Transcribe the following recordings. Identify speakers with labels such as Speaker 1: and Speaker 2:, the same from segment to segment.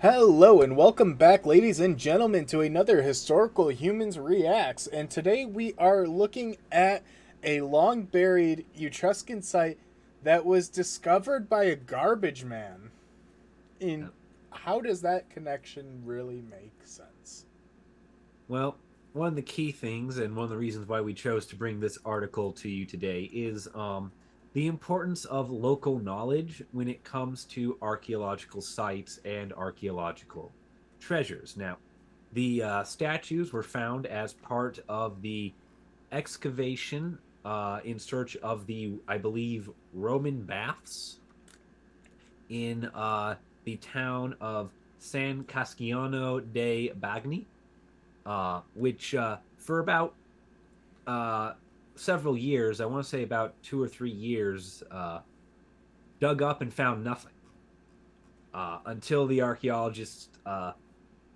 Speaker 1: Hello and welcome back, ladies and gentlemen, to another Historical Humans Reacts. And today we are looking at a long buried Etruscan site that was discovered by a garbage man. In
Speaker 2: Yep.
Speaker 1: how does that connection really make sense?
Speaker 2: Well, one of the key things and one of the reasons why we chose to bring this article to you today is the importance of local knowledge when it comes to archaeological sites and archaeological treasures. Now, the statues were found as part of the excavation in search of the, I believe, Roman baths in the town of San Casciano dei Bagni, which for about uh, several years, I want to say about 2 or 3 years, dug up and found nothing until the archaeologists, uh,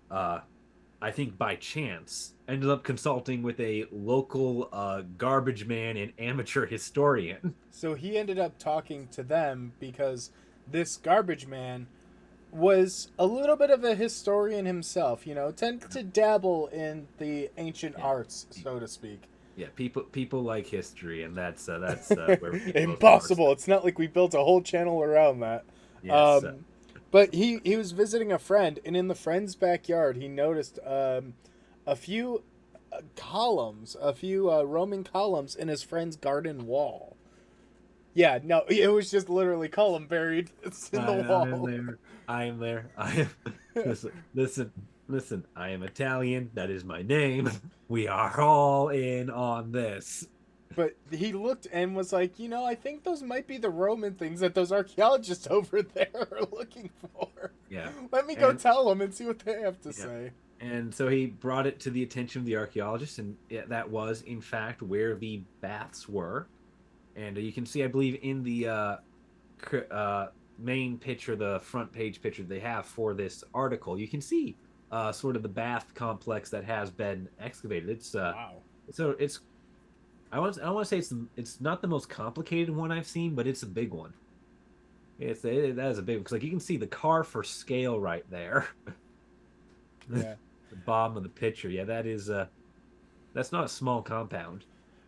Speaker 2: I think by chance, ended up consulting with a local garbage man and amateur historian.
Speaker 1: So he ended up talking to them because this garbage man was a little bit of a historian himself, tend to dabble in the ancient
Speaker 2: Yeah,
Speaker 1: arts, so to speak.
Speaker 2: yeah. People like history, and that's where we both are.
Speaker 1: Impossible. It's not like we built a whole channel around that.
Speaker 2: Yes,
Speaker 1: Um, but he was visiting a friend, and in the friend's backyard, he noticed a few columns, a few Roman columns in his friend's garden wall. Yeah, no, it was just literally column buried. It's in the
Speaker 2: I am
Speaker 1: wall.
Speaker 2: there. I am there. I am. Listen, listen, listen. I am Italian. That is my name. We are all in on this.
Speaker 1: But he looked and was like, I think those might be the Roman things that those archaeologists over there are looking for.
Speaker 2: Yeah,
Speaker 1: Let me go
Speaker 2: and
Speaker 1: tell them and see what they have to
Speaker 2: yeah,
Speaker 1: say.
Speaker 2: and so he brought it to the attention of the archaeologists, and that was in fact where the baths were. And you can see, I believe, in the main picture, the front page picture they have for this article, you can see sort of the bath complex that has been excavated.
Speaker 1: Wow.
Speaker 2: It's I want to say it's not the most complicated one I've seen, but it's a big one. That is a big one because like you can see the car for scale right there, the
Speaker 1: Yeah.
Speaker 2: bottom of the picture. Yeah, that's not a small compound.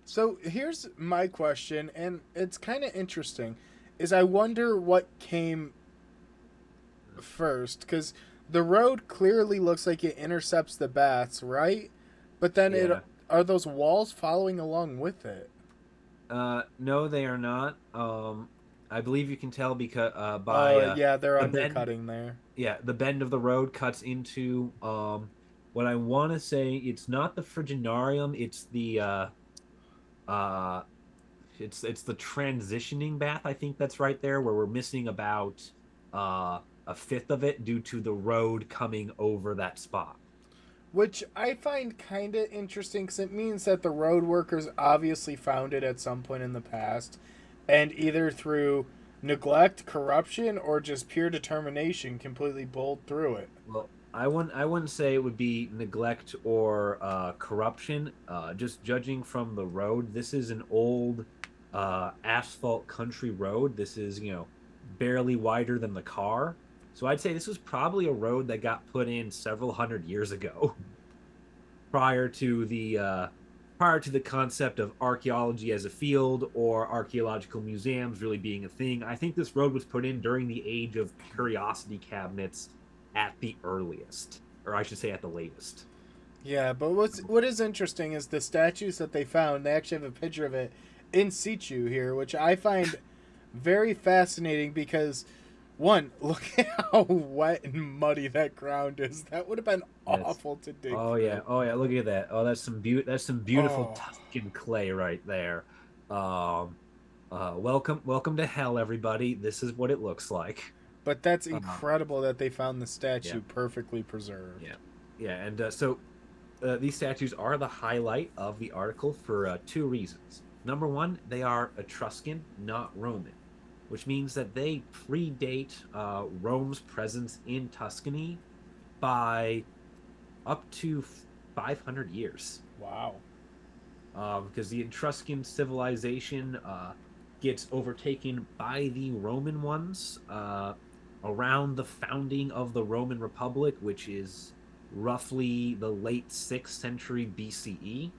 Speaker 1: So here's my question, and it's kind of interesting, is I wonder what came first, because the road clearly looks like it intercepts the baths, right? But then it
Speaker 2: Yeah.
Speaker 1: are those walls following along with it?
Speaker 2: No, they are not. I believe you can tell because by
Speaker 1: Yeah, they're
Speaker 2: the bend.
Speaker 1: undercutting there.
Speaker 2: Yeah, the bend of the road cuts into what I want to say. It's not the Friginarium. Uh it's the transitioning bath. I think that's right there where we're missing about a fifth of it due to the road coming over that spot.
Speaker 1: Which I find kind of interesting because it means that the road workers obviously found it at some point in the past, and either through neglect, corruption, or just pure determination, completely bowled through it.
Speaker 2: Well, I wouldn't say it would be neglect or corruption. Just judging from the road, this is an old asphalt country road. This is barely wider than the car. So I'd say this was probably a road that got put in several hundred years ago, prior to the concept of archaeology as a field or archaeological museums really being a thing. I think this road was put in during the age of curiosity cabinets at the earliest, or I should say at the latest.
Speaker 1: Yeah, but what is interesting is the statues that they found. They actually have a picture of it in situ here, which I find very fascinating because one, look at how wet and muddy that ground is. That would have been
Speaker 2: Yes.
Speaker 1: awful to dig
Speaker 2: Oh yeah.
Speaker 1: through.
Speaker 2: Oh yeah. Look at that. Oh, that's some beautiful
Speaker 1: Oh,
Speaker 2: Tuscan clay right there. Um, welcome to hell, everybody. This is what it looks like.
Speaker 1: but that's
Speaker 2: Uh,
Speaker 1: incredible that they found the
Speaker 2: yeah.
Speaker 1: statue perfectly preserved.
Speaker 2: Yeah. Yeah. And so these statues are the highlight of the article for two reasons. Number one, they are Etruscan, not Roman, which means that they predate Rome's presence in Tuscany by up to 500 years.
Speaker 1: Wow.
Speaker 2: Because the Etruscan civilization gets overtaken by the Roman ones around the founding of the Roman Republic, which is roughly the late 6th century BCE.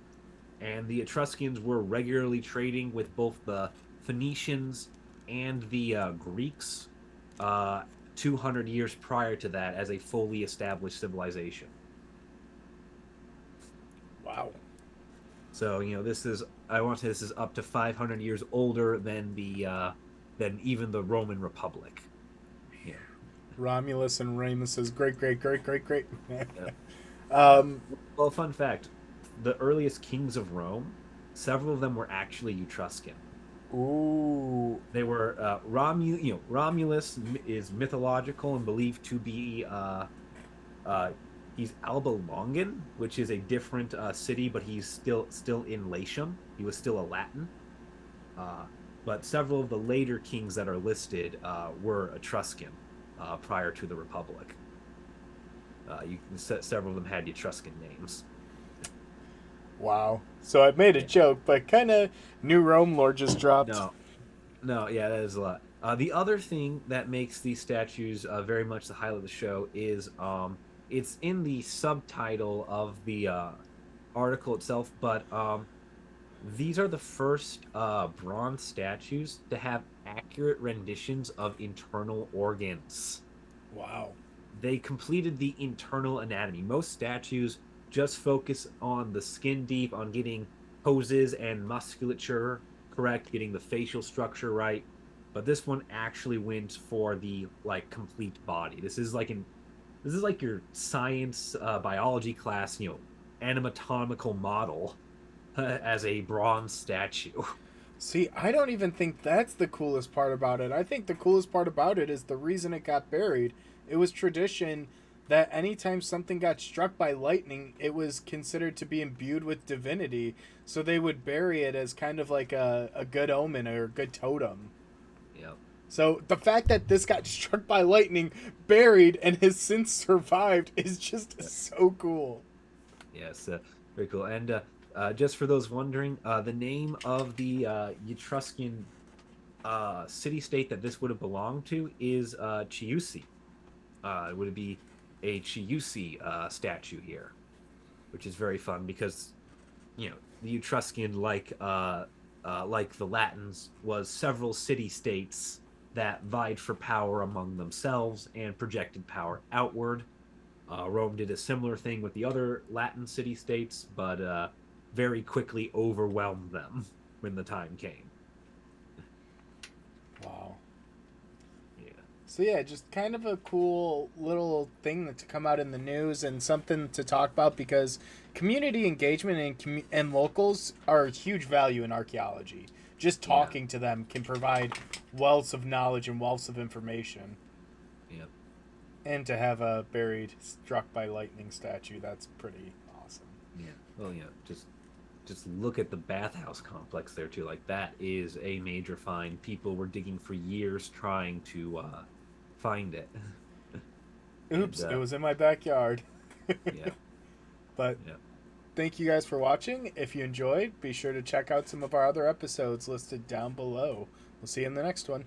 Speaker 2: And the Etruscans were regularly trading with both the Phoenicians and the Greeks 200 years prior to that as a fully established civilization.
Speaker 1: Wow.
Speaker 2: So this is I want to say this is up to 500 years older than even the Roman Republic. Yeah.
Speaker 1: Romulus and Remus's great, great, great, great, great.
Speaker 2: Yeah. Uh,
Speaker 1: um,
Speaker 2: well, fun fact: the earliest kings of Rome, several of them were actually Etruscan.
Speaker 1: ooh,
Speaker 2: They were Romulus is mythological and believed to be uh, he's Alba Longan, which is a different city, but he's still in Latium. He was still a Latin. Uh, but several of the later kings that are listed were Etruscan prior to the Republic. Several of them had Etruscan names.
Speaker 1: wow. So I made a
Speaker 2: Yeah.
Speaker 1: joke, but kind of new Rome lore just dropped.
Speaker 2: No, no, yeah, that is a lot. The other thing that makes these statues very much the highlight of the show is it's in the subtitle of the article itself, but these are the first bronze statues to have accurate renditions of internal organs.
Speaker 1: Wow.
Speaker 2: They completed the internal anatomy. Most statues just focus on the skin deep, on getting poses and musculature correct, getting the facial structure right. But this one actually went for the like complete body. This is like your science biology class, anatomical model as a bronze statue.
Speaker 1: See, I don't even think that's the coolest part about it. I think the coolest part about it is the reason it got buried. It was tradition that anytime something got struck by lightning, it was considered to be imbued with divinity. So they would bury it as kind of like a good omen or a good totem.
Speaker 2: Yeah.
Speaker 1: So the fact that this got struck by lightning, buried, and has since survived is just so cool.
Speaker 2: Yes, very cool. And just for those wondering, the name of the Etruscan city-state that this would have belonged to is Chiusi. It would be a Chiusi statue here, which is very fun because the Etruscan, like the Latins, was several city-states that vied for power among themselves and projected power outward. Rome did a similar thing with the other Latin city states, but very quickly overwhelmed them when the time came.
Speaker 1: Wow.
Speaker 2: Yeah.
Speaker 1: So yeah, just kind of a cool little thing to come out in the news and something to talk about because community engagement and locals are a huge value in archaeology. Just
Speaker 2: Yeah.
Speaker 1: talking to them can provide wealths of knowledge and wealths of information.
Speaker 2: Yeah.
Speaker 1: And to have a buried, struck by lightning statue, that's pretty awesome.
Speaker 2: Yeah. Well, yeah. Just look at the bathhouse complex there too. Like that is a major find. People were digging for years trying to find it.
Speaker 1: Oops,
Speaker 2: And
Speaker 1: it was in my backyard.
Speaker 2: yeah.
Speaker 1: But
Speaker 2: Yeah.
Speaker 1: thank you guys for watching. If you enjoyed, be sure to check out some of our other episodes listed down below. We'll see you in the next one.